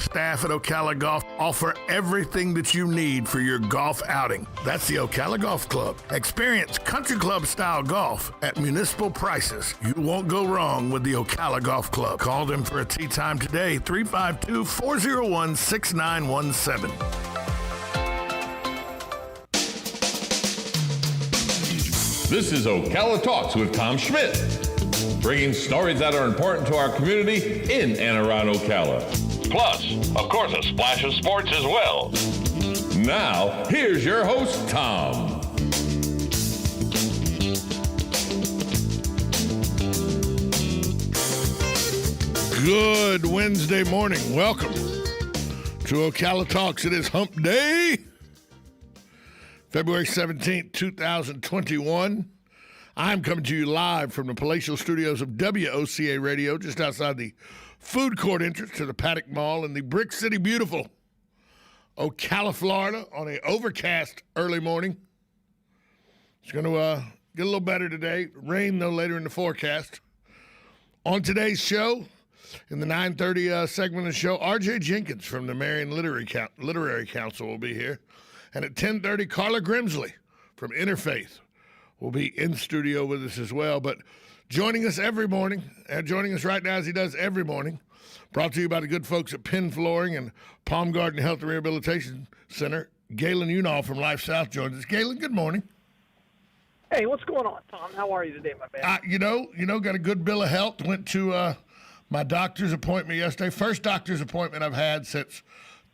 Staff at Ocala Golf offer everything that you need for your golf outing. That's the Ocala Golf Club. Experience country club style golf at municipal prices. You won't go wrong with the Ocala Golf Club. Call them for a tee time today, 352-401-6917. This is Ocala Talks with Tom Schmidt, bringing stories that are important to our community in and around Ocala. Plus, of course, a splash of sports as well. Now, here's your host, Tom. Good Wednesday morning. Welcome to Ocala Talks. It is Hump Day, February 17th, 2021. I'm coming to you live from the palatial studios of WOCA Radio, just outside the food court entrance to the Paddock Mall in the Brick City beautiful Ocala, Florida, on an overcast early morning. It's going to get a little better today. Rain, though, later in the forecast. On today's show, in the 9:30 segment of the show, R.J. Jenkins from the Marion Literary Council will be here. And at 10:30, Carla Grimsley from Interfaith will be in studio with us as well. But joining us every morning, and joining us right now as he does every morning, brought to you by the good folks at Penn Flooring and Palm Garden Health and Rehabilitation Center, Galen Unall from Life South joins us. Galen, good morning. Hey, what's going on, Tom? How are you today, my man? Got a good bill of health. Went to my doctor's appointment yesterday. First doctor's appointment I've had since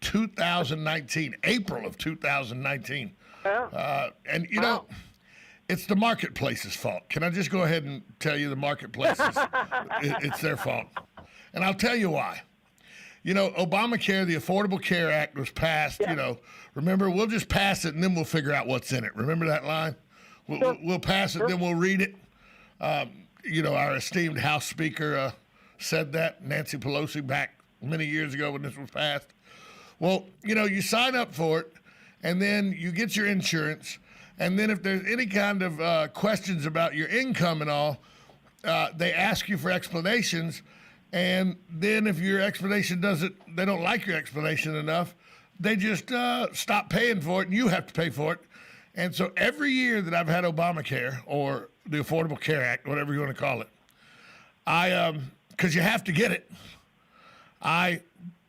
2019, April of 2019. Yeah. Wow. It's the marketplace's fault. Can I just go ahead and tell you the marketplace it's their fault? And I'll tell you why. Obamacare, the Affordable Care Act was passed, remember, we'll just pass it and then we'll figure out what's in it. Remember that line? We'll pass it, then we'll read it. Our esteemed House Speaker said that, Nancy Pelosi, back many years ago when this was passed. Well, you sign up for it, and then you get your insurance, and then if there's any kind of questions about your income and all, they ask you for explanations, and then if your explanation they don't like your explanation enough, they just stop paying for it, and you have to pay for it. And so every year that I've had Obamacare, or the Affordable Care Act, whatever you want to call it, because you have to get it, I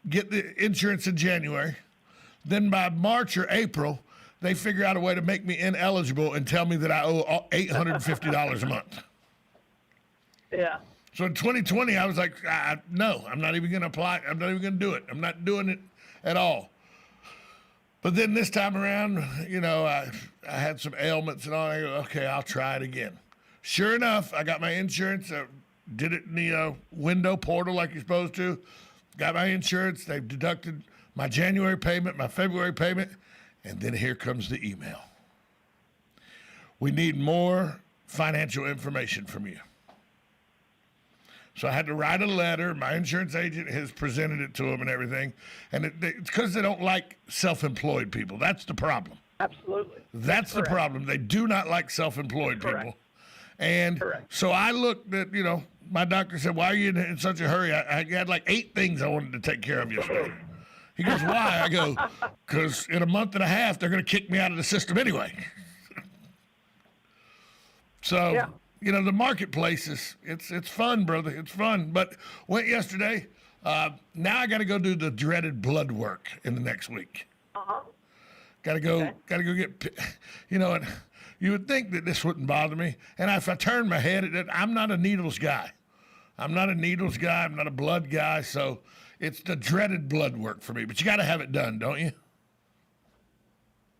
get the insurance in January. Then by March or April, they figure out a way to make me ineligible and tell me that I owe $850 a month. Yeah. So in 2020, I was like, no, I'm not even going to apply. I'm not even going to do it. I'm not doing it at all. But then this time around, I had some ailments and all. I go, okay, I'll try it again. Sure enough, I got my insurance. Did it in the window portal like you're supposed to. Got my insurance. They've deducted my January payment, my February payment, and then here comes the email. We need more financial information from you. So I had to write a letter. My insurance agent has presented it to them and everything. And it's because they don't like self-employed people. That's the problem. Absolutely. That's the problem. They do not like self-employed people. And Correct. So I looked at, my doctor said, why are you in such a hurry? I had like 8 things I wanted to take care of yesterday. He goes, why? I go, because in a month and a half, they're going to kick me out of the system anyway. So, yeah. The marketplace it's fun, brother. It's fun. But went yesterday. Now I got to go do the dreaded blood work in the next week. Uh-huh. Got to go get, and you would think that this wouldn't bother me. And if I turn my head, I'm not a needles guy. I'm not a blood guy. So it's the dreaded blood work for me. But you got to have it done, don't you?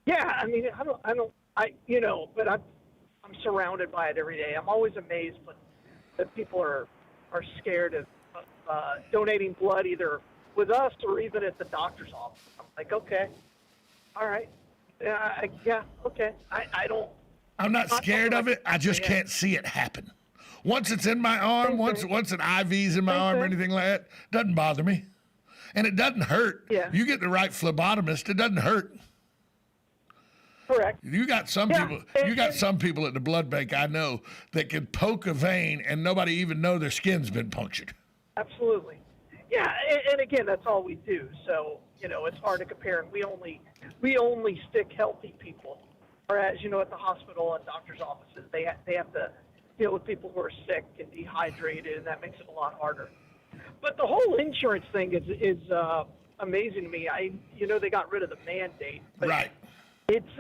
Yeah, I mean, but I'm surrounded by it every day. I'm always amazed that people are scared of donating blood either with us or even at the doctor's office. I'm like, okay, all right, yeah, okay. I'm not scared of it. I just can't see it happen. Once it's in my arm, once an IV's in my arm or anything like that, doesn't bother me. And it doesn't hurt. Yeah. You get the right phlebotomist, it doesn't hurt. Correct. You got some people. You got some people at the blood bank I know that can poke a vein and nobody even know their skin's been punctured. Absolutely. Yeah, and again, that's all we do. So it's hard to compare. And we only stick healthy people, whereas at the hospital and doctors' offices, they have to deal with people who are sick and dehydrated, and that makes it a lot harder. But the whole insurance thing is amazing to me. They got rid of the mandate, but Right. it's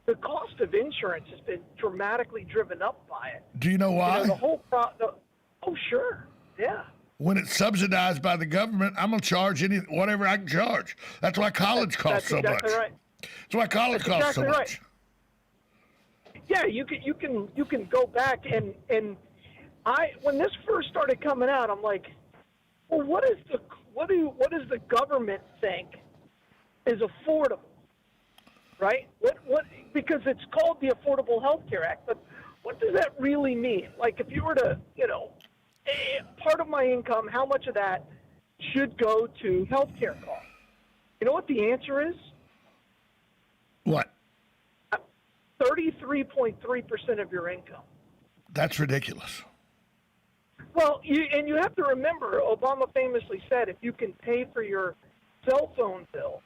the cost of insurance has been dramatically driven up by it. Do you know why? The whole oh, sure, yeah. When it's subsidized by the government, I'm gonna charge whatever I can charge. That's why college costs so exactly much. Right. That's why college costs exactly so right. much. Yeah, you can go back and when this first started coming out, I'm like, well, what does the government think is affordable, right? What because it's called the Affordable Health Care Act, but what does that really mean? Like, if you were to, part of my income, how much of that should go to health care costs? You know what the answer is? What? 33.3% of your income. That's ridiculous. Well, you have to remember, Obama famously said, if you can pay for your cell phone bill,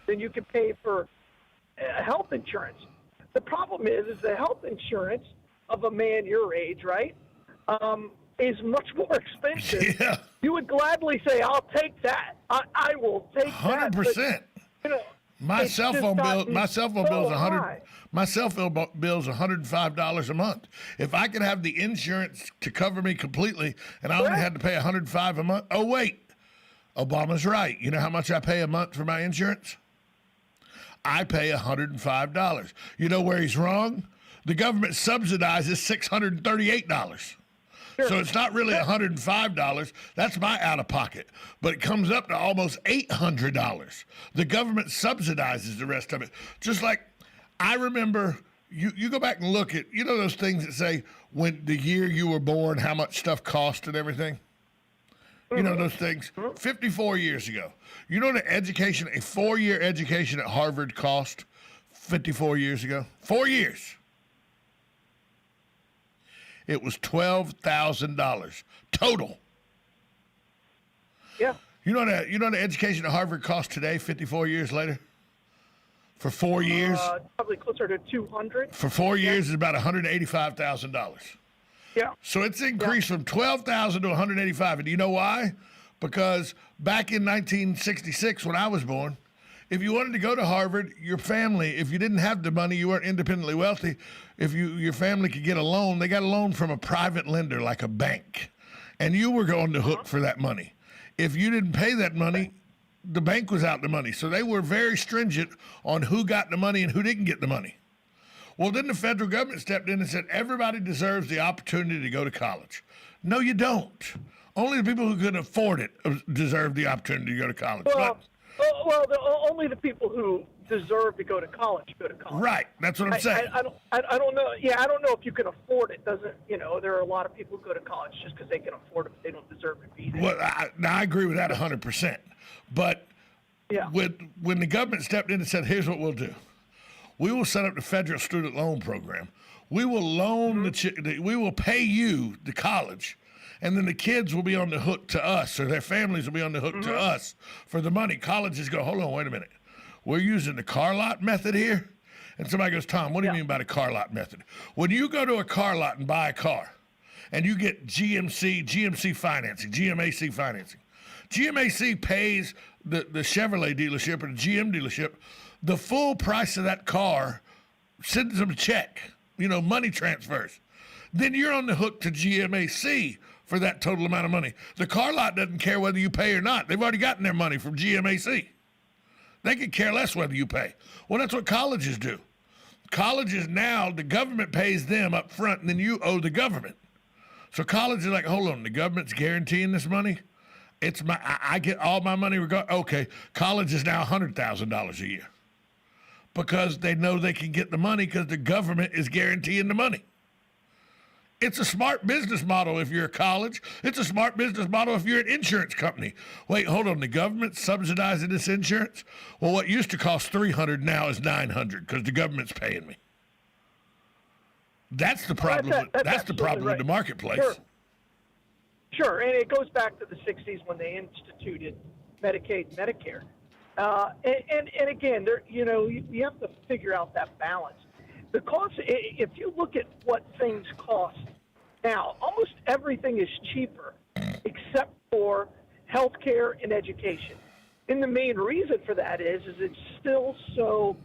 then you can pay for health insurance. The problem is the health insurance of a man your age, right, is much more expensive. Yeah. You would gladly say, "I'll take that. I will take 100%. that." My it's cell just phone bill. gotten My cell phone so bill is high. My cell phone bill is $105 a month. If I could have the insurance to cover me completely, and I only had to pay $105 a month. Oh wait, Obama's right. You know how much I pay a month for my insurance? I pay $105. You know where he's wrong? The government subsidizes $638. So it's not really $105. That's my out of pocket. But it comes up to almost $800. The government subsidizes the rest of it. Just like I remember, you go back and look at, those things that say when the year you were born, how much stuff cost and everything? You know those things? 54 years ago. You know the education, a 4-year education at Harvard cost 54 years ago? 4 years. It was $12,000 total. Yeah. You know the education at Harvard costs today, 54 years later? For 4 years? Probably closer to 200. For 4 years, it's about $185,000. Yeah. So it's increased from $12,000 to $185,000. And do you know why? Because back in 1966, when I was born, if you wanted to go to Harvard, your family, if you didn't have the money, you weren't independently wealthy, if your family could get a loan, they got a loan from a private lender like a bank. And you were going to hook for that money. If you didn't pay that money, the bank was out the money. So they were very stringent on who got the money and who didn't get the money. Well, then the federal government stepped in and said, everybody deserves the opportunity to go to college. No, you don't. Only the people who can afford it deserve the opportunity to go to college. Only the people who deserve to go to college go to college. Right. That's what I'm saying. I don't know. Yeah, I don't know if you can afford it. There are a lot of people who go to college just because they can afford it, but they don't deserve to be there. Well, I agree with that 100%. But Yeah. when the government stepped in and said, here's what we'll do. We will set up the federal student loan program. We will loan we will pay you the college, and then the kids will be on the hook to us, or their families will be on the hook to us for the money. Colleges go, hold on, wait a minute. We're using the car lot method here? And somebody goes, Tom, what do you mean by the car lot method? When you go to a car lot and buy a car, and you get GMC financing, GMAC financing, GMAC pays the Chevrolet dealership or the GM dealership the full price of that car, sends them a check, money transfers. Then you're on the hook to GMAC for that total amount of money. The car lot doesn't care whether you pay or not. They've already gotten their money from GMAC. They could care less whether you pay. Well, that's what colleges do. Colleges now, the government pays them up front, and then you owe the government. So colleges are like, hold on, the government's guaranteeing this money? I get all my money. Okay, college is now $100,000 a year. Because they know they can get the money because the government is guaranteeing the money. It's a smart business model if you're a college. It's a smart business model if you're an insurance company. Wait, hold on, the government's subsidizing this insurance? Well, what used to cost $300 now is $900 because the government's paying me. That's the problem. That's the problem with the marketplace. Sure. Sure, and it goes back to the 60s when they instituted Medicaid and Medicare. And again, there, you have to figure out that balance. The cost, if you look at what things cost now, almost everything is cheaper except for healthcare and education. And the main reason for that is it's still so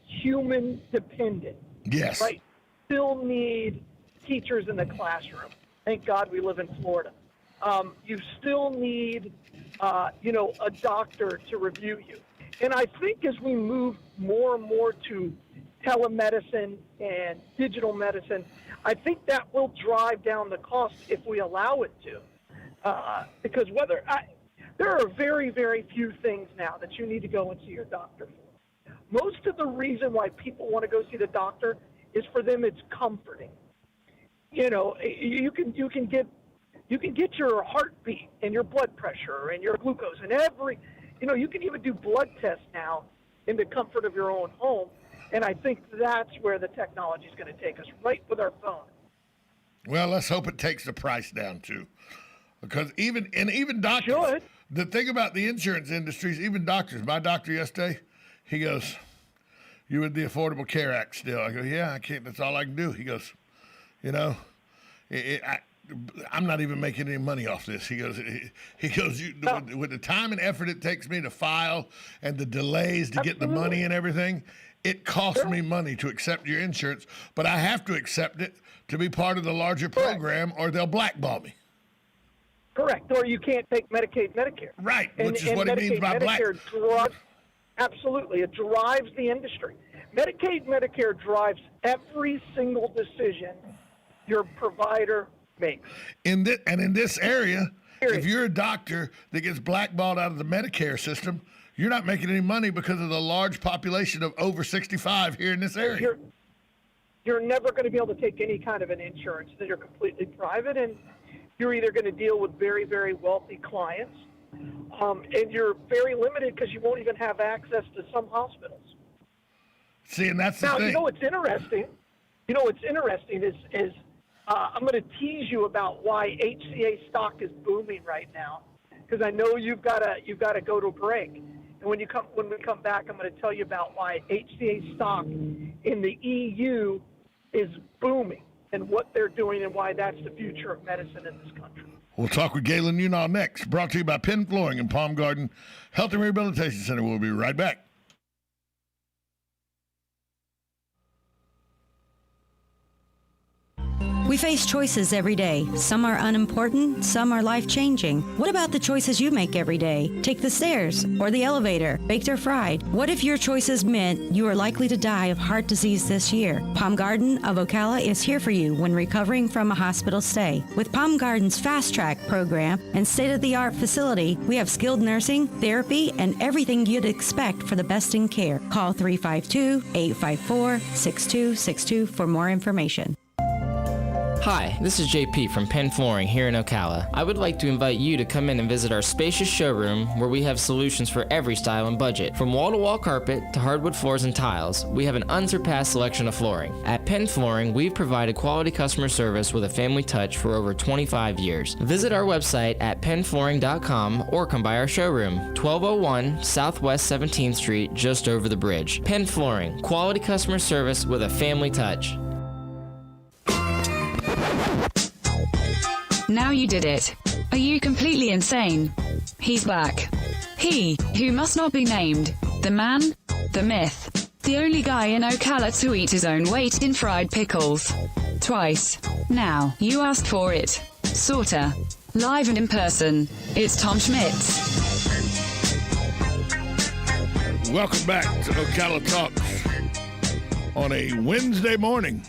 human dependent. Yes. Right? Still need teachers in the classroom. Thank God we live in Florida. You still need, a doctor to review you. And I think as we move more and more to telemedicine and digital medicine, I think that will drive down the cost if we allow it to. Because there are very, very few things now that you need to go and see your doctor for. Most of the reason why people want to go see the doctor is for them it's comforting. You can get your heartbeat and your blood pressure and your glucose and you can even do blood tests now in the comfort of your own home. And I think that's where the technology is going to take us, right with our phone. Well, let's hope it takes the price down too, because even doctors. Should. The thing about the insurance industries, even doctors. My doctor yesterday, he goes, "You with the Affordable Care Act still?" I go, "Yeah, I can't. That's all I can do." He goes, I'm not even making any money off this. He goes, with the time and effort it takes me to file and the delays to get the money and everything, it costs me money to accept your insurance, but I have to accept it to be part of the larger program or they'll blackball me. Correct. Or you can't take Medicaid, Medicare. Right, which is what it means by black. Absolutely. It drives the industry. Medicaid, Medicare drives every single decision your provider makes. In this area, if you're a doctor that gets blackballed out of the Medicare system, you're not making any money because of the large population of over 65 here in this area. You're never going to be able to take any kind of an insurance that you're completely private, and you're either going to deal with very, very wealthy clients, and you're very limited because you won't even have access to some hospitals. See, and that's the thing. Now, what's interesting? Is I'm going to tease you about why HCA stock is booming right now, because I know you've got to go to a break. And when we come back, I'm going to tell you about why HCA stock in the EU is booming and what they're doing and why that's the future of medicine in this country. We'll talk with Galen Unal next. Brought to you by Penn Flooring and Palm Garden Health and Rehabilitation Center. We'll be right back. We face choices every day. Some are unimportant, some are life-changing. What about the choices you make every day? Take the stairs or the elevator, baked or fried. What if your choices meant you are likely to die of heart disease this year? Palm Garden of Ocala is here for you when recovering from a hospital stay. With Palm Garden's Fast Track program and state-of-the-art facility, we have skilled nursing, therapy, and everything you'd expect for the best in care. Call 352-854-6262 for more information. Hi, this is JP from Penn Flooring here in Ocala. I would like to invite you to come in and visit our spacious showroom where we have solutions for every style and budget. From wall-to-wall carpet to hardwood floors and tiles, we have an unsurpassed selection of flooring. At Penn Flooring, we've provided quality customer service with a family touch for over 25 years. Visit our website at pennflooring.com or come by our showroom, 1201 Southwest 17th Street, just over the bridge. Penn Flooring, quality customer service with a family touch. Now you did it. Are you completely insane? He's back. He, who must not be named. The man, the myth. The only guy in Ocala to eat his own weight in fried pickles. Twice. Now, you asked for it. Sorta. Live and in person. It's Tom Schmitz. Welcome back to Ocala Talks on a Wednesday morning.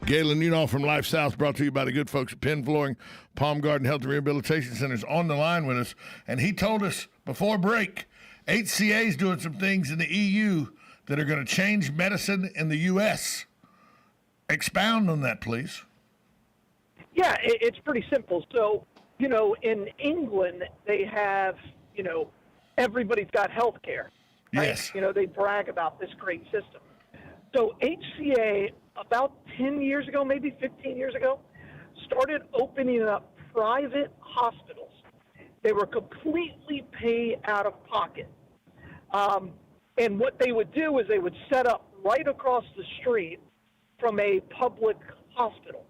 Galen Unal from Life South, brought to you by the good folks at Penn Flooring, Palm Garden Health and Rehabilitation Centers, on the line with us. And he told us before break, HCA is doing some things in the EU that are going to change medicine in the U.S. Expound on that, please. Yeah, it's pretty simple. So, in England, they have, everybody's got health care. Right? Yes. They brag about this great system. So HCA, about 10 years ago, maybe 15 years ago, started opening up private hospitals. They were completely paid out of pocket. And what they would do is they would set up right across the street from a public hospital.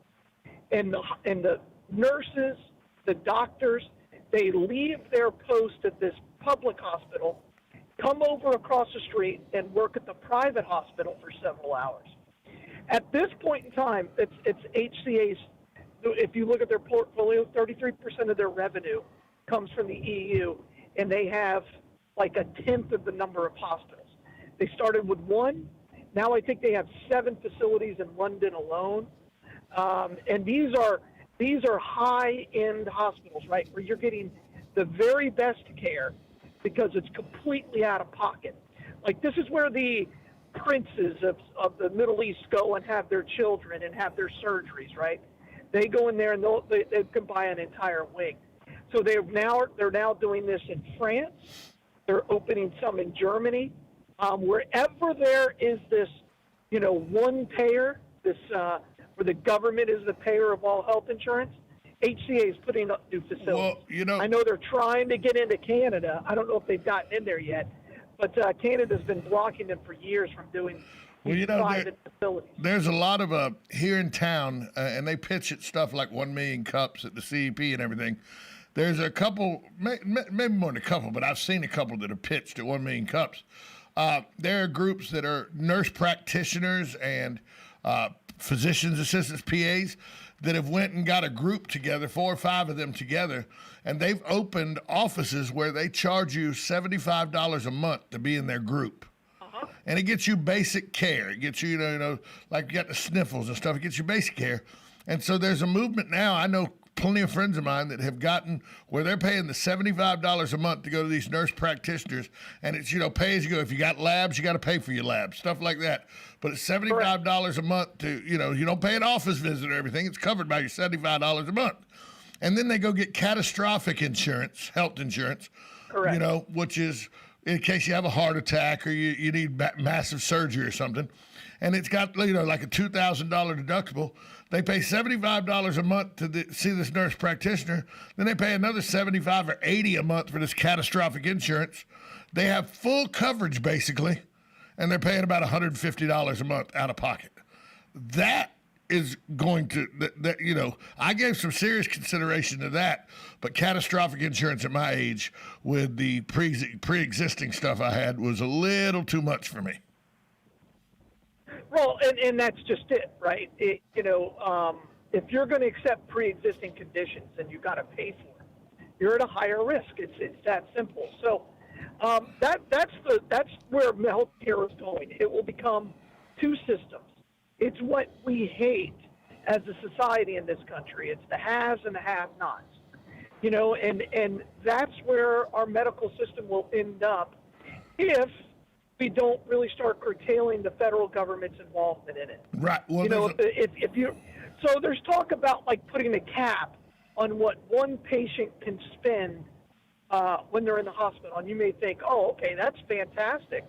And the nurses, the doctors, they leave their post at this public hospital, come over across the street, and work at the private hospital for several hours. At this point in time, it's HCA's. If you look at their portfolio, 33% of their revenue comes from the EU, and they have like a tenth of the number of hospitals. They started with one. Now I think they have 7 facilities in London alone. And these are high-end hospitals, right, where you're getting the very best care because it's completely out of pocket. Like, this is where the princes of the Middle East go and have their children and have their surgeries, right? They go in there and they can buy an entire wing. So they're now doing this in France. They're opening some in Germany. Wherever there is this, one payer, this where the government is the payer of all health insurance, HCA is putting up new facilities. Well, I know they're trying to get into Canada. I don't know if they've gotten in there yet, but Canada's been blocking them for years from doing private facilities. There's a lot of here in town, and they pitch at stuff like 1 million cups at the CEP and everything. There's a couple, maybe more than a couple, but I've seen a couple that are pitched at 1 million cups. There are groups that are nurse practitioners and physicians, assistants, PAs, that have went and got a group together, 4 or 5 of them together, and they've opened offices where they charge you $75 a month to be in their group. And it gets you basic care. It gets you, like you got the sniffles and stuff. It gets you basic care. And so there's a movement now. I know plenty of friends of mine that have gotten where they're paying the $75 a month to go to these nurse practitioners, and it's, pay as you go. If you got labs, you got to pay for your labs, stuff like that. But it's $75 a month to, you don't pay an office visit or everything. It's covered by your $75 a month. And then they go get catastrophic insurance, health insurance, Correct. Which is in case you have a heart attack or you need massive surgery or something. And it's got, like a $2,000 deductible. They pay $75 a month to see this nurse practitioner. Then they pay another $75 or $80 a month for this catastrophic insurance. They have full coverage, basically, and they're paying about $150 a month out of pocket. That is going to, I gave some serious consideration to that, but catastrophic insurance at my age with the pre-existing stuff I had was a little too much for me. Well, and that's just it, right? If you're going to accept pre-existing conditions, then you got to pay for it. You're at a higher risk. It's that simple. So that's where healthcare is going. It will become 2 systems. It's what we hate as a society in this country. It's the haves and the have-nots. And that's where our medical system will end up if we don't really start curtailing the federal government's involvement in it. Right. Well, so there's talk about like putting a cap on what one patient can spend when they're in the hospital. And you may think, oh, okay, that's fantastic.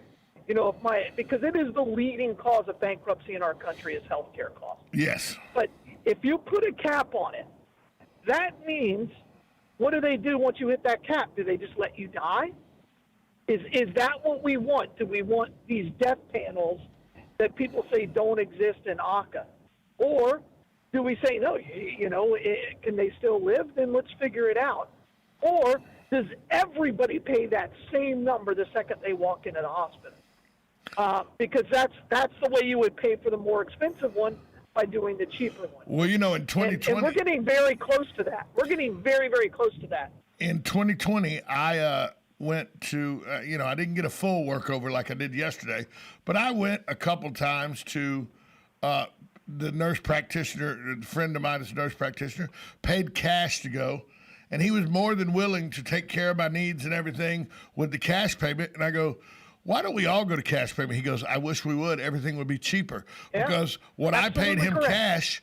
Because it is the leading cause of bankruptcy in our country is healthcare costs. Yes. But if you put a cap on it, that means, what do they do once you hit that cap? Do they just let you die? Is that what we want? Do we want these death panels that people say don't exist in Ocala? Or do we say, no, can they still live? Then let's figure it out. Or does everybody pay that same number the second they walk into the hospital? Because that's the way you would pay for the more expensive one, by doing the cheaper one. Well, in 2020... And we're getting very close to that. We're getting very, very close to that. In 2020, I went to, I didn't get a full workover like I did yesterday, but I went a couple times to the nurse practitioner, a friend of mine is a nurse practitioner, paid cash to go, and he was more than willing to take care of my needs and everything with the cash payment. And I go, why don't we all go to cash payment? He goes, I wish we would. Everything would be cheaper. Yeah, because what I paid him cash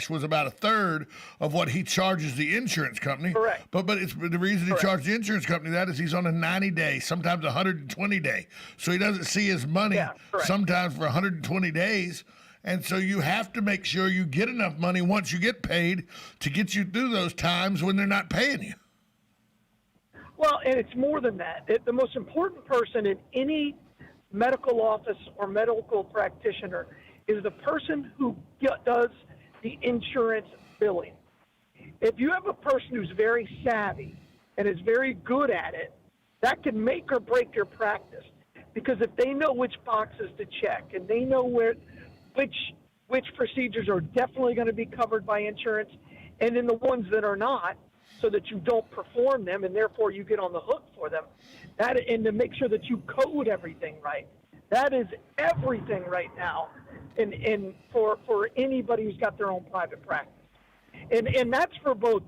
was about a third of what he charges the insurance company. Correct. But it's the reason he charged the insurance company that is he's on a 90-day, sometimes 120-day. So he doesn't see his money sometimes for 120 days. And so you have to make sure you get enough money once you get paid to get you through those times when they're not paying you. Well, and it's more than that. The most important person in any medical office or medical practitioner is the person who does the insurance billing. If you have a person who's very savvy and is very good at it, that can make or break your practice. Because if they know which boxes to check and they know which procedures are definitely going to be covered by insurance and then the ones that are not, so that you don't perform them and therefore you get on the hook for them, and to make sure that you code everything right. That is everything right now and for anybody who's got their own private practice. And that's for both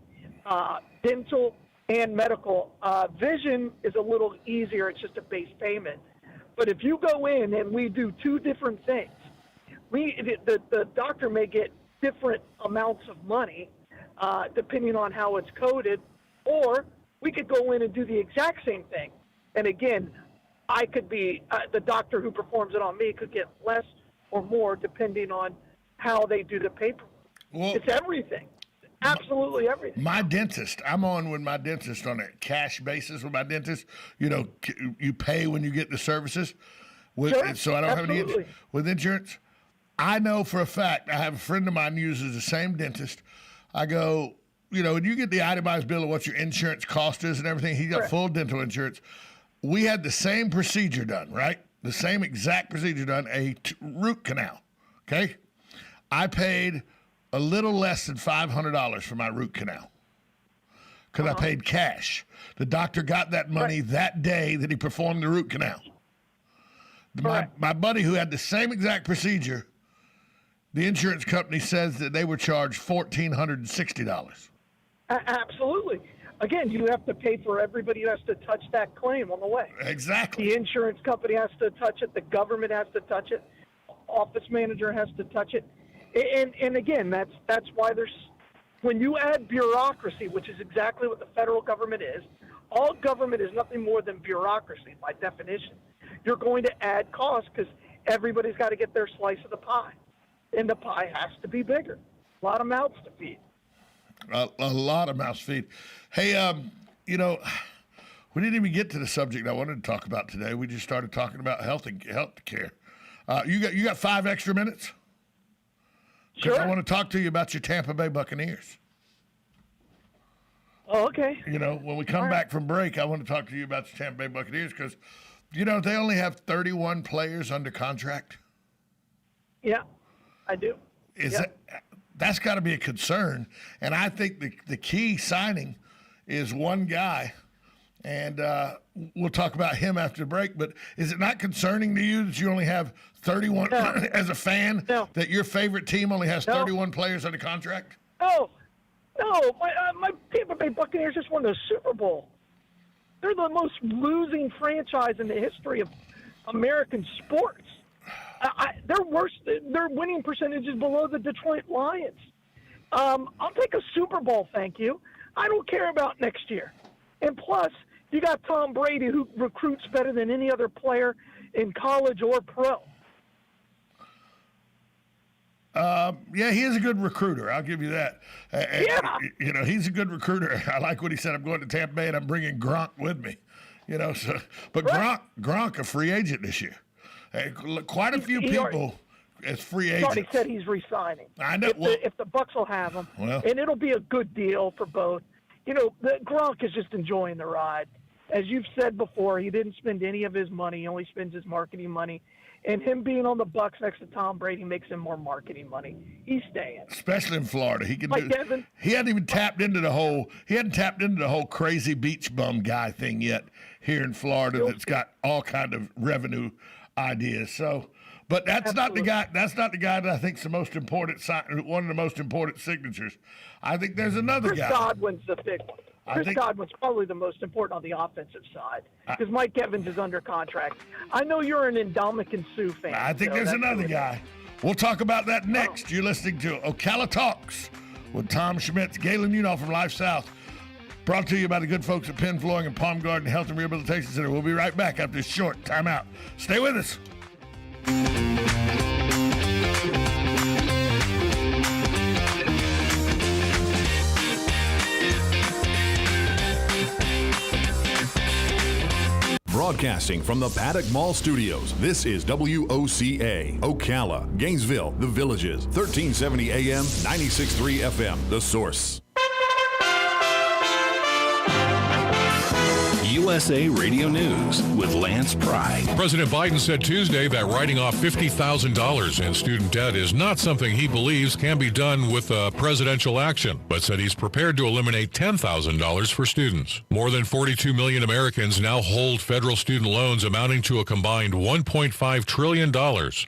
dental and medical. Vision is a little easier. It's just a base payment. But if you go in and we do two different things, the doctor may get different amounts of money depending on how it's coded, or we could go in and do the exact same thing. And again, I could be the doctor who performs it on me could get less or more depending on how they do the paperwork. Well, it's everything. Absolutely everything. My dentist, I'm on with my dentist on a cash basis with my dentist. You know, you pay when you get the services. Sure, so I don't have any absolutely. with insurance. I know for a fact, I have a friend of mine who uses the same dentist. I go, you know, and you get the itemized bill of what your insurance cost is and everything. He got Correct. full dental insurance. We had the same procedure done, right? The same exact procedure done, a root canal, okay? I paid a little less than $500 for my root canal because I paid cash. The doctor got that money that day that he performed the root canal. My buddy who had the same exact procedure, the insurance company says that they were charged $1,460. Absolutely. Again, you have to pay for everybody who has to touch that claim on the way. Exactly. The insurance company has to touch it. The government has to touch it. Office manager has to touch it. And again, that's why when you add bureaucracy, which is exactly what the federal government is, all government is nothing more than bureaucracy by definition. You're going to add costs because everybody's got to get their slice of the pie. And the pie has to be bigger. A lot of mouths to feed. A lot of mouths to feed. Hey, you know, we didn't even get to the subject I wanted to talk about today. We just started talking about health care. You got 5 extra minutes? Sure. I want to talk to you about your Tampa Bay Buccaneers. Oh, okay. You know, when we come back from break, I want to talk to you about your Tampa Bay Buccaneers because, you know, they only have 31 players under contract. Yeah, I do. That's got to be a concern. And I think the key signing is one guy, and we'll talk about him after the break. But is it not concerning to you that you only have 31 as a fan, that your favorite team only has 31 players under contract? No, my Tampa Bay Buccaneers just won the Super Bowl. They're the most losing franchise in the history of American sports. They're worse. Their winning percentage is below the Detroit Lions. I'll take a Super Bowl, thank you. I don't care about next year. And plus, you got Tom Brady, who recruits better than any other player in college or pro. Yeah, he is a good recruiter. I'll give you that. You know, he's a good recruiter. I like what he said. I'm going to Tampa Bay and I'm bringing Gronk with me. You know, so but Gronk a free agent this year. Quite a few people as free agents. He already said he's re-signing. I know. If the Bucs will have him, and it'll be a good deal for both. You know, Gronk is just enjoying the ride. As you've said before, he didn't spend any of his money. He only spends his marketing money. And him being on the Bucs next to Tom Brady makes him more marketing money. He's staying, especially in Florida. He can. Devin, he hadn't even tapped into the whole. He hadn't tapped into the whole crazy beach bum guy thing yet here in Florida. That's got all kind of revenue ideas. So, but that's not the guy. That's not the guy that I think's the most important. One of the most important signatures. I think there's another Chris guy. Godwin's the big one. Chris Godwin's probably the most important on the offensive side because Mike Evans is under contract. I know you're an Ndamukong Suh fan. I think there's another guy. We'll talk about that next. You're listening to Ocala Talks with Tom Schmitz, Galen Unoff from Life South. Brought to you by the good folks at Penn Flooring and Palm Garden Health and Rehabilitation Center. We'll be right back after this short timeout. Stay with us. Broadcasting from the Paddock Mall Studios, this is WOCA, Ocala, Gainesville, The Villages, 1370 AM, 96.3 FM, The Source. USA Radio News with Lance Pry. President Biden said Tuesday that writing off $50,000 in student debt is not something he believes can be done with a presidential action, but said he's prepared to eliminate $10,000 for students. More than 42 million Americans now hold federal student loans amounting to a combined $1.5 trillion,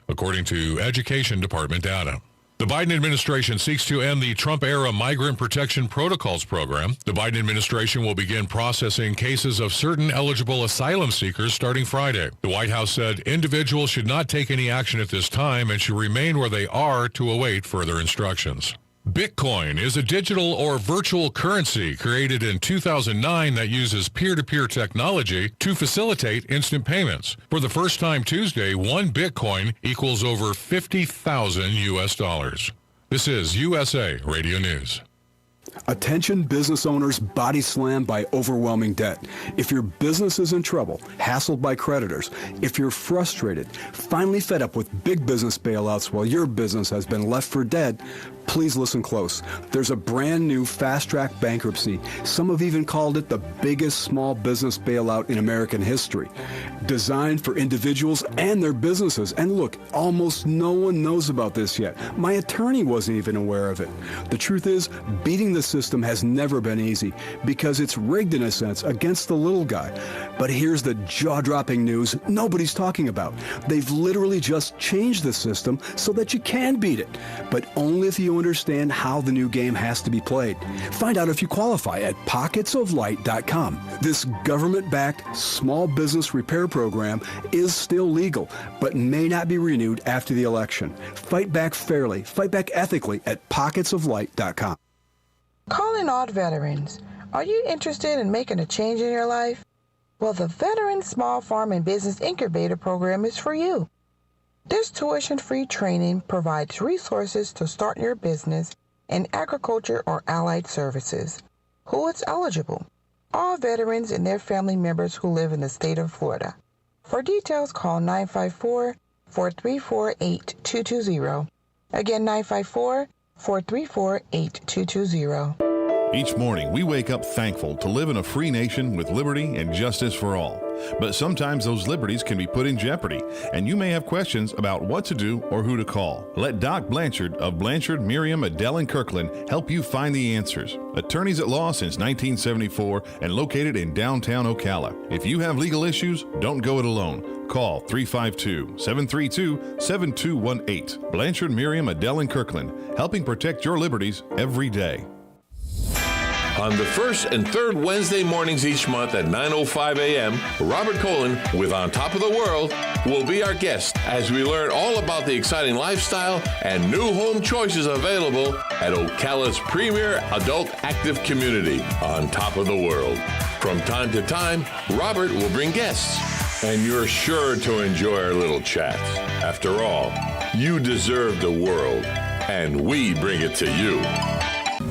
according to Education Department data. The Biden administration seeks to end the Trump-era Migrant Protection Protocols program. The Biden administration will begin processing cases of certain eligible asylum seekers starting Friday. The White House said individuals should not take any action at this time and should remain where they are to await further instructions. Bitcoin is a digital or virtual currency created in 2009 that uses peer-to-peer technology to facilitate instant payments. For the first time Tuesday, one Bitcoin equals over 50,000 US dollars. This is USA Radio News. Attention business owners body slammed by overwhelming debt. If your business is in trouble, hassled by creditors, if you're frustrated, finally fed up with big business bailouts while your business has been left for dead, please listen close. There's a brand new fast-track bankruptcy. Some have even called it the biggest small business bailout in American history. Designed for individuals and their businesses. And look, almost no one knows about this yet. My attorney wasn't even aware of it. The truth is, beating the system has never been easy because it's rigged in a sense against the little guy. But here's the jaw-dropping news nobody's talking about. They've literally just changed the system so that you can beat it, but only if you understand how the new game has to be played. Find out if you qualify at pocketsoflight.com. This government-backed small business repair program is still legal, but may not be renewed after the election. Fight back fairly, fight back ethically at pocketsoflight.com. Calling all veterans. Are you interested in making a change in your life? Well, the Veteran Small Farm and Business Incubator Program is for you. This tuition-free training provides resources to start your business in agriculture or allied services. Who is eligible? All veterans and their family members who live in the state of Florida. For details, call 954-434-8220. Again, 954-434-8220. Each morning, we wake up thankful to live in a free nation with liberty and justice for all. But sometimes those liberties can be put in jeopardy, and you may have questions about what to do or who to call. Let Doc Blanchard of Blanchard, Miriam, Adele, and Kirkland help you find the answers. Attorneys at law since 1974 and located in downtown Ocala. If you have legal issues, don't go it alone. Call 352-732-7218. Blanchard, Miriam, Adele, and Kirkland, helping protect your liberties every day. On the first and third Wednesday mornings each month at 9:05 a.m., Robert Colin with On Top of the World will be our guest as we learn all about the exciting lifestyle and new home choices available at Ocala's premier adult active community, On Top of the World. From time to time, Robert will bring guests, and you're sure to enjoy our little chats. After all, you deserve the world, and we bring it to you.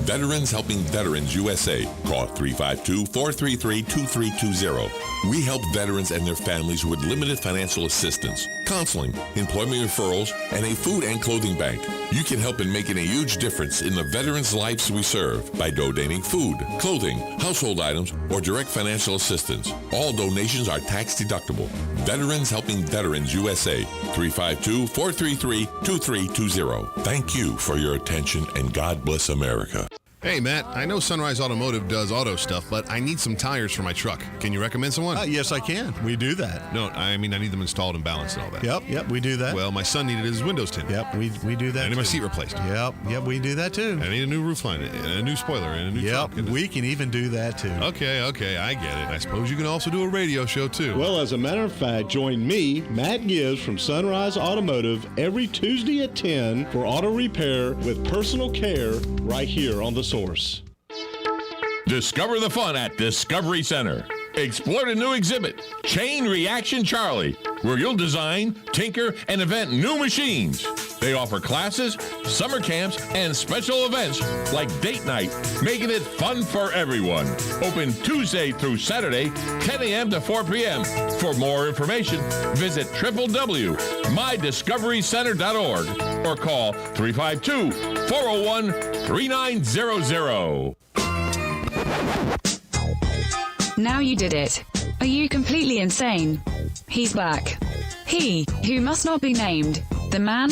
Veterans Helping Veterans USA. Call 352-433-2320. We help veterans and their families with limited financial assistance, counseling, employment referrals, and a food and clothing bank. You can help in making a huge difference in the veterans' lives we serve by donating food, clothing, household items, or direct financial assistance. All donations are tax deductible. Veterans Helping Veterans USA. 352-433-2320. Thank you for your attention, and God bless America. Hey, Matt, I know Sunrise Automotive does auto stuff, but I need some tires for my truck. Can you recommend someone? Yes, I can. We do that. No, I mean, I need them installed and balanced and all that. Yep, we do that. Well, my son needed his windows tinted. Yep, we do that. I need my seat replaced. Yep, we do that too. I need a new roof line, and a new spoiler, and a new truck. Yep, we can even do that too. Okay, I get it. I suppose you can also do a radio show too. Well, as a matter of fact, join me, Matt Gibbs from Sunrise Automotive, every Tuesday at 10 for auto repair with personal care right here on The Source. Discover the fun at Discovery Center. Explore the new exhibit, Chain Reaction Charlie, where you'll design, tinker, and invent new machines. They offer classes, summer camps, and special events like date night, making it fun for everyone. Open Tuesday through Saturday, 10 a.m. to 4 p.m. For more information, visit www.mydiscoverycenter.org or call 352-401-3900. Now you did it. Are you completely insane? He's back. He, who must not be named, the man,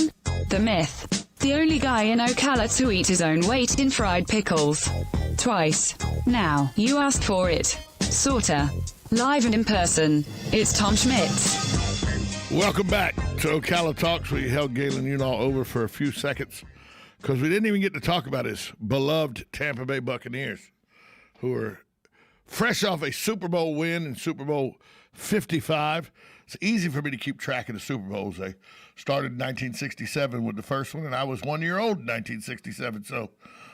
the myth, the only guy in Ocala to eat his own weight in fried pickles. Twice. Now, you asked for it. Sorta. Live and in person. It's Tom Schmitz. Welcome back to Ocala Talks. We held Galen Unall over for a few seconds because we didn't even get to talk about his beloved Tampa Bay Buccaneers, who are fresh off a Super Bowl win in Super Bowl 55. It's easy for me to keep track of the Super Bowls. They started in 1967 with the first one, and I was 1 year old in 1967. So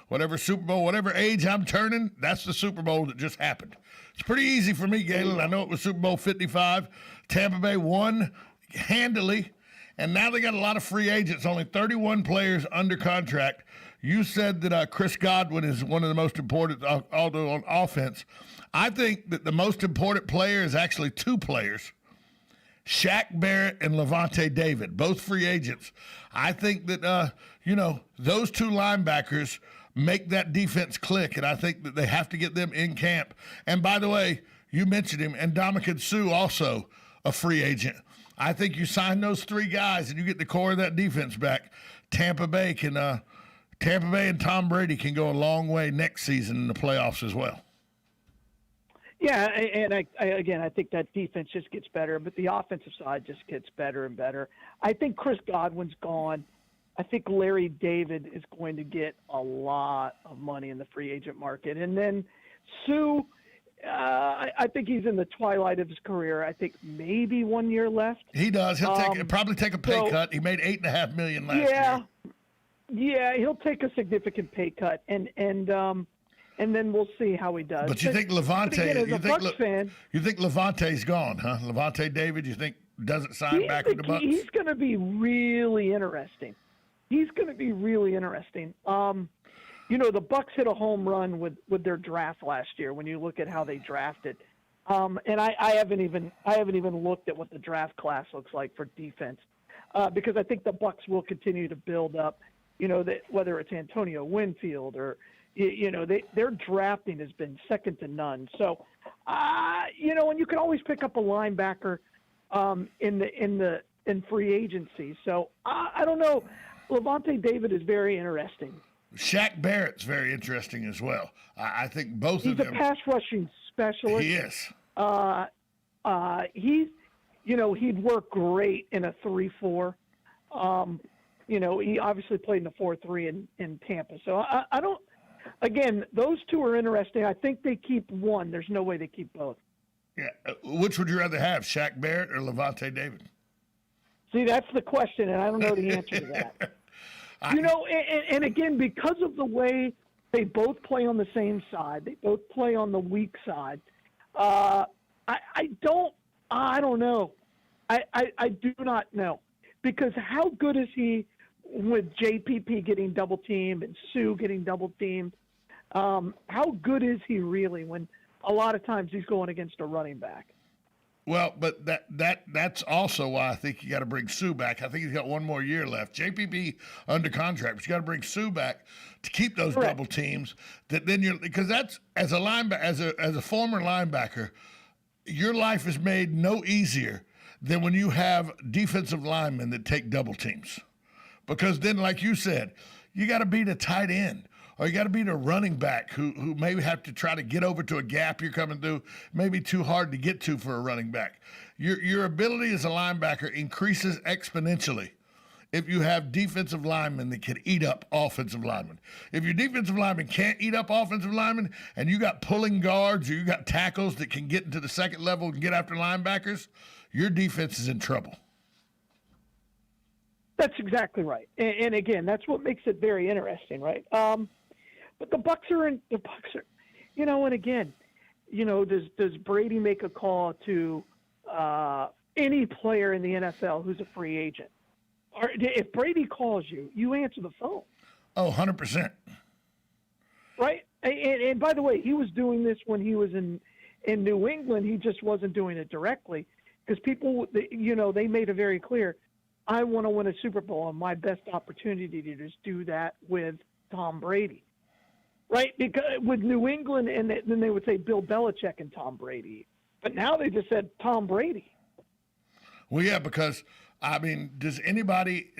whatever Super Bowl, whatever age I'm turning, that's the Super Bowl that just happened. It's pretty easy for me, Galen. I know it was Super Bowl 55. Tampa Bay won handily, and now they got a lot of free agents, only 31 players under contract. You said that Chris Godwin is one of the most important, although on offense. I think that the most important player is actually two players, Shaq Barrett and Levante David, both free agents. I think that, those two linebackers make that defense click, and I think that they have to get them in camp. And by the way, you mentioned him, and Ndamukong Suh also a free agent. I think you sign those three guys and you get the core of that defense back. Tampa Bay and Tom Brady can go a long way next season in the playoffs as well. Yeah, and I think that defense just gets better, but the offensive side just gets better and better. I think Chris Godwin's gone. I think Larry David is going to get a lot of money in the free agent market. And then Sue, I think he's in the twilight of his career. I think maybe 1 year left. He does. He'll probably take a pay cut. He made $8.5 million last year. Yeah, he'll take a significant pay cut, and then we'll see how he does. But you think Levante? Again, You think Levante's gone, huh? Levante David, you think doesn't sign back with the Bucs? He's going to be really interesting. The Bucs hit a home run with their draft last year. When you look at how they drafted, and I haven't even looked at what the draft class looks like for defense, because I think the Bucs will continue to build up. Whether it's Antonio Winfield or their drafting has been second to none. So, and you can always pick up a linebacker in free agency. So I don't know. Levante David is very interesting. Shaq Barrett's very interesting as well. I think both of them. He's a pass rushing specialist. He is. He'd work great in a 3-4. He obviously played in a 4-3 in Tampa. So I don't. Again, those two are interesting. I think they keep one. There's no way they keep both. Yeah. Which would you rather have, Shaq Barrett or Levante David? See, that's the question, and I don't know the answer to that. And again, because of the way they both play on the same side, they both play on the weak side. I don't know. I do not know, because how good is he with JPP getting double teamed and Sue getting double teamed? How good is he really when a lot of times he's going against a running back? Well, but that's also why I think you got to bring Sue back. I think he's got one more year left. JPP under contract, but you got to bring Sue back to keep those double teams. Because that's as a former linebacker, your life is made no easier than when you have defensive linemen that take double teams. Because then, like you said, you got to beat a tight end. Or you got to beat a running back who maybe have to try to get over to a gap you're coming through, maybe too hard to get to for a running back. Your ability as a linebacker increases exponentially if you have defensive linemen that can eat up offensive linemen. If your defensive linemen can't eat up offensive linemen, and you got pulling guards or you got tackles that can get into the second level and get after linebackers, your defense is in trouble. That's exactly right. And again, that's what makes it very interesting, right? But the Bucs are, and again, does Brady make a call to any player in the NFL who's a free agent? if Brady calls you, you answer the phone. Oh, 100%. Right? And by the way, he was doing this when he was in New England. He just wasn't doing it directly because people, they made it very clear, I want to win a Super Bowl, and my best opportunity to just do that with Tom Brady. Right? Because with New England, and then they would say Bill Belichick and Tom Brady. But now they just said Tom Brady. Well, yeah, because, I mean, does anybody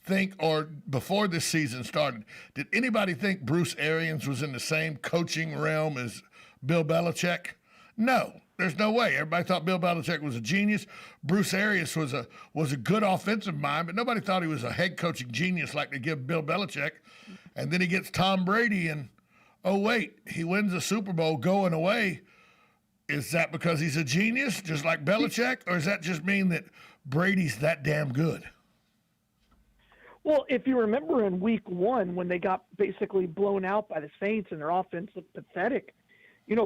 think, or before this season started, did anybody think Bruce Arians was in the same coaching realm as Bill Belichick? No, there's no way. Everybody thought Bill Belichick was a genius. Bruce Arians was a good offensive mind, but nobody thought he was a head coaching genius like they give Bill Belichick. And then he gets Tom Brady, and oh wait, he wins the Super Bowl going away. Is that because he's a genius, just like Belichick, or does that just mean that Brady's that damn good? Well, if you remember in week 1 when they got basically blown out by the Saints and their offense looked pathetic,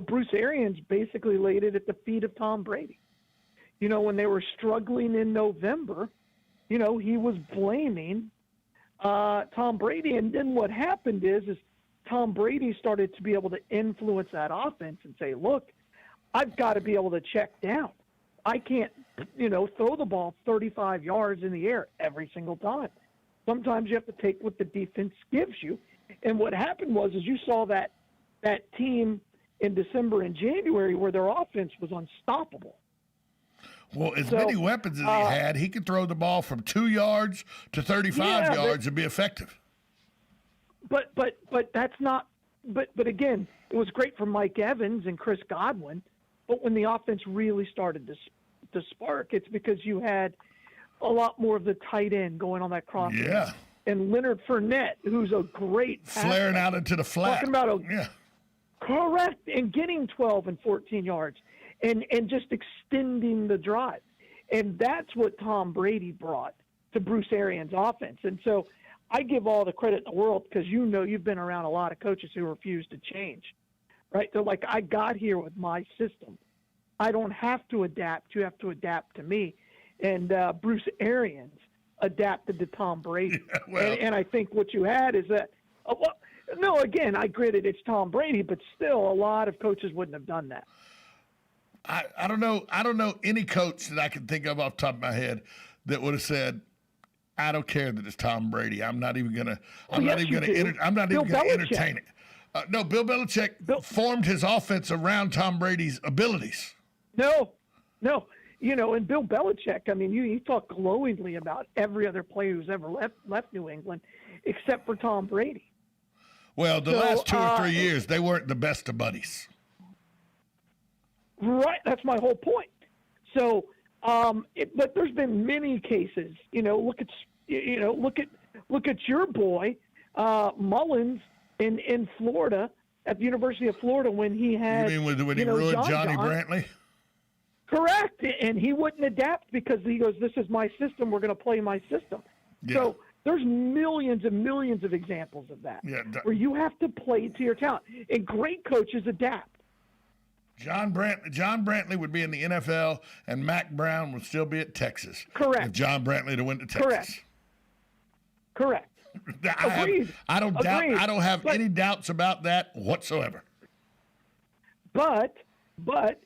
Bruce Arians basically laid it at the feet of Tom Brady. When they were struggling in November, he was blaming Tom Brady. And then what happened is Tom Brady started to be able to influence that offense and say, look, I've got to be able to check down. I can't, throw the ball 35 yards in the air every single time. Sometimes you have to take what the defense gives you. And what happened was you saw that team in December and January where their offense was unstoppable. Well, as many weapons as he had, he could throw the ball from 2 yards to 35 yards and be effective. But that's not. But again, it was great for Mike Evans and Chris Godwin. But when the offense really started to spark, it's because you had a lot more of the tight end going on that cross. Yeah. And Leonard Fournette, who's a great flaring out into the flat. Talking about correct, and getting 12 and 14 yards and just extending the drive. And that's what Tom Brady brought to Bruce Arians' offense. And so I give all the credit in the world because you've been around a lot of coaches who refuse to change. Right? They're like, I got here with my system. I don't have to adapt. You have to adapt to me. And Bruce Arians adapted to Tom Brady. Yeah, and I think what you had is that, again, I granted it's Tom Brady, but still a lot of coaches wouldn't have done that. I don't know any coach that I can think of off the top of my head that would have said, I don't care that it's Tom Brady. I'm not even gonna entertain it. No, Bill Belichick formed his offense around Tom Brady's abilities. No. And Bill Belichick, I mean, you talk glowingly about every other player who's ever left New England except for Tom Brady. Well, the last 2 or 3 years, they weren't the best of buddies. Right, that's my whole point. So, but there's been many cases. Look at your boy Mullins in Florida at the University of Florida when he had. You mean when he ruined Johnny Brantley? Correct, and he wouldn't adapt because he goes, "This is my system. We're going to play my system." Yeah. So there's millions and millions of examples of that where you have to play to your talent, and great coaches adapt. John Brantley would be in the NFL, and Mac Brown would still be at Texas. Correct. If John Brantley went to Texas. Correct. I don't have any doubts about that whatsoever. But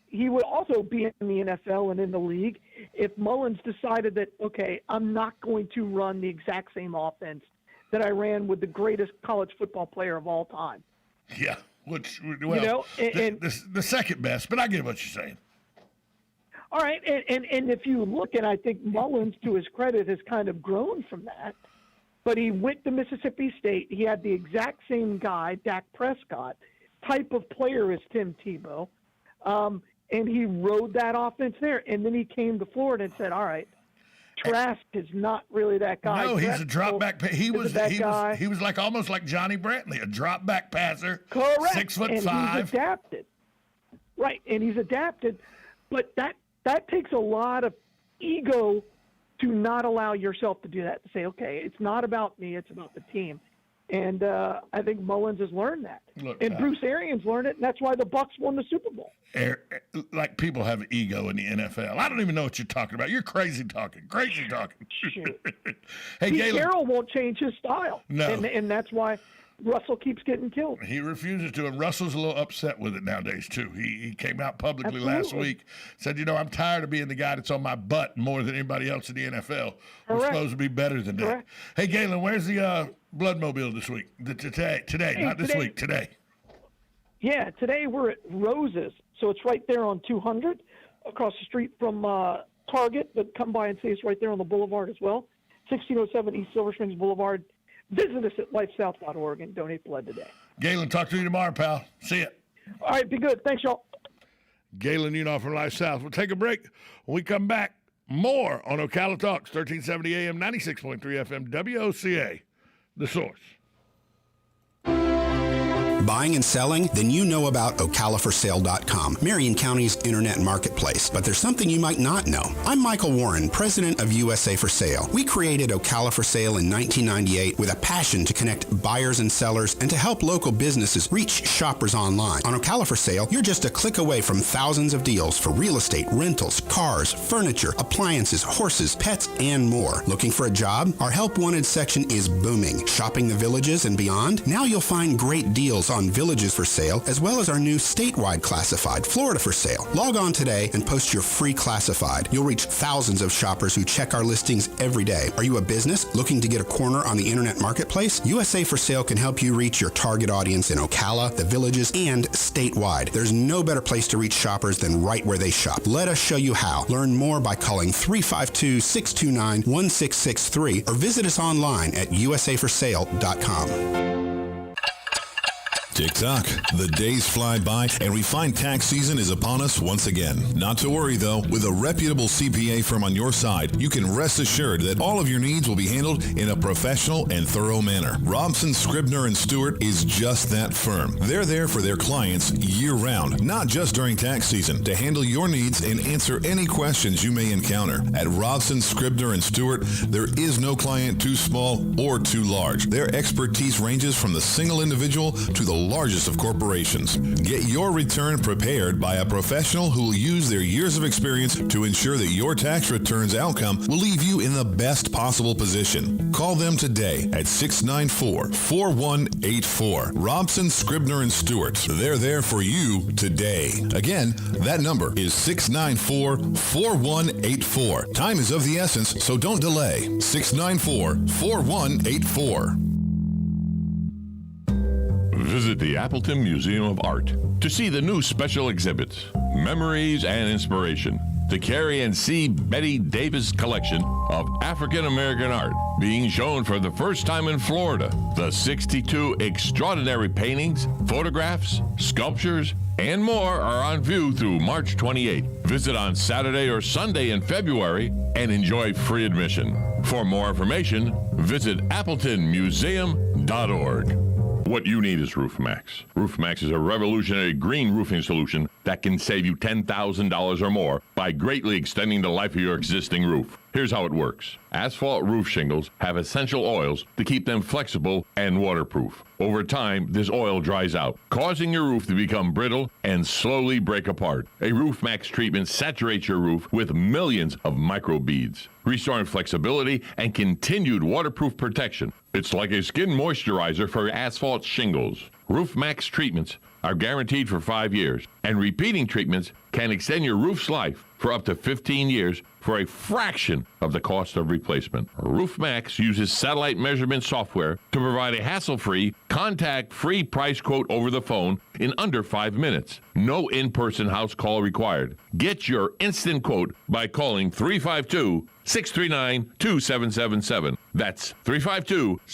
he would also be in the NFL and in the league if Mullins decided that, okay, I'm not going to run the exact same offense that I ran with the greatest college football player of all time. Yeah, the second best, but I get what you're saying. All right, and if you look, and I think Mullins, to his credit, has kind of grown from that, but he went to Mississippi State. He had the exact same guy, Dak Prescott, type of player as Tim Tebow. And he rode that offense there. And then he came to Florida and said, all right, Trask is not really that guy. No, he's a drop back. He was like almost like Johnny Brantley, a drop back passer. Correct. 6'5". He's adapted. Right. And he's adapted. But that takes a lot of ego to not allow yourself to do that, to say, okay, it's not about me, it's about the team. And I think Mullins has learned that. Look, and Bruce Arians learned it, and that's why the Bucs won the Super Bowl. Like, people have ego in the NFL. I don't even know what you're talking about. You're crazy talking. Hey, Pete Galen. Carroll won't change his style. No. And that's why Russell keeps getting killed. He refuses to, and Russell's a little upset with it nowadays, too. He came out publicly last week, said, I'm tired of being the guy that's on my butt more than anybody else in the NFL. We're supposed to be better than that. Hey, Galen, where's the Bloodmobile this week? Today, not this week, today. Yeah, today we're at Rose's. So it's right there on 200, across the street from Target, but come by and see us right there on the boulevard as well. 1607 East Silver Springs Boulevard. Visit us at lifesouth.org and donate blood today. Galen, talk to you tomorrow, pal. See ya. All right, be good. Thanks, y'all. Galen Unoff from Life South. We'll take a break. When we come back, more on Ocala Talks, 1370 AM, 96.3 FM, WOCA, The Source. Buying and selling? Then you know about OcalaForSale.com, Marion County's internet marketplace. But there's something you might not know. I'm Michael Warren, president of USA for Sale. We created Ocala for Sale in 1998 with a passion to connect buyers and sellers and to help local businesses reach shoppers online. On Ocala for Sale, you're just a click away from thousands of deals for real estate, rentals, cars, furniture, appliances, horses, pets, and more. Looking for a job? Our Help Wanted section is booming. Shopping the villages and beyond? Now you'll find great deals on villages for sale, as well as our new statewide classified, Florida for Sale. Log on today and post your free classified. You'll reach thousands of shoppers who check our listings every day. Are you a business looking to get a corner on the internet marketplace? USA for Sale can help you reach your target audience in Ocala, the villages, and statewide. There's no better place to reach shoppers than right where they shop. Let us show you how. Learn more by calling 352-629-1663 or visit us online at usaforsale.com. Tick-tock. The days fly by, and we find tax season is upon us once again. Not to worry, though. With a reputable CPA firm on your side, you can rest assured that all of your needs will be handled in a professional and thorough manner. Robson, Scribner, and Stewart is just that firm. They're there for their clients year-round, not just during tax season, to handle your needs and answer any questions you may encounter. At Robson, Scribner, and Stewart, there is no client too small or too large. Their expertise ranges from the single individual to the largest of corporations. Get your return prepared by a professional who will use their years of experience to ensure that your tax return's outcome will leave you in the best possible position. Call them today at 694-4184. Robson, Scribner, and Stewart. They're there for you today. Again, that number is 694-4184. Time is of the essence, so don't delay. 694-4184. Visit the Appleton Museum of Art to see the new special exhibits, Memories and Inspiration. To carry and see Betty Davis' collection of African American art being shown for the first time in Florida. The 62 extraordinary paintings, photographs, sculptures, and more are on view through March 28th. Visit on Saturday or Sunday in February and enjoy free admission. For more information, visit appletonmuseum.org. What you need is RoofMax. RoofMax is a revolutionary green roofing solution that can save you $10,000 or more by greatly extending the life of your existing roof. Here's how it works. Asphalt roof shingles have essential oils to keep them flexible and waterproof. Over time, this oil dries out, causing your roof to become brittle and slowly break apart. A RoofMax treatment saturates your roof with millions of microbeads, restoring flexibility and continued waterproof protection. It's like a skin moisturizer for asphalt shingles. RoofMax treatments are guaranteed for 5 years, and repeating treatments can extend your roof's life for up to 15 years for a fraction of the cost of replacement. RoofMax uses satellite measurement software to provide a hassle-free, contact-free price quote over the phone in under 5 minutes. No in-person house call required. Get your instant quote by calling 352-639-2777. That's 352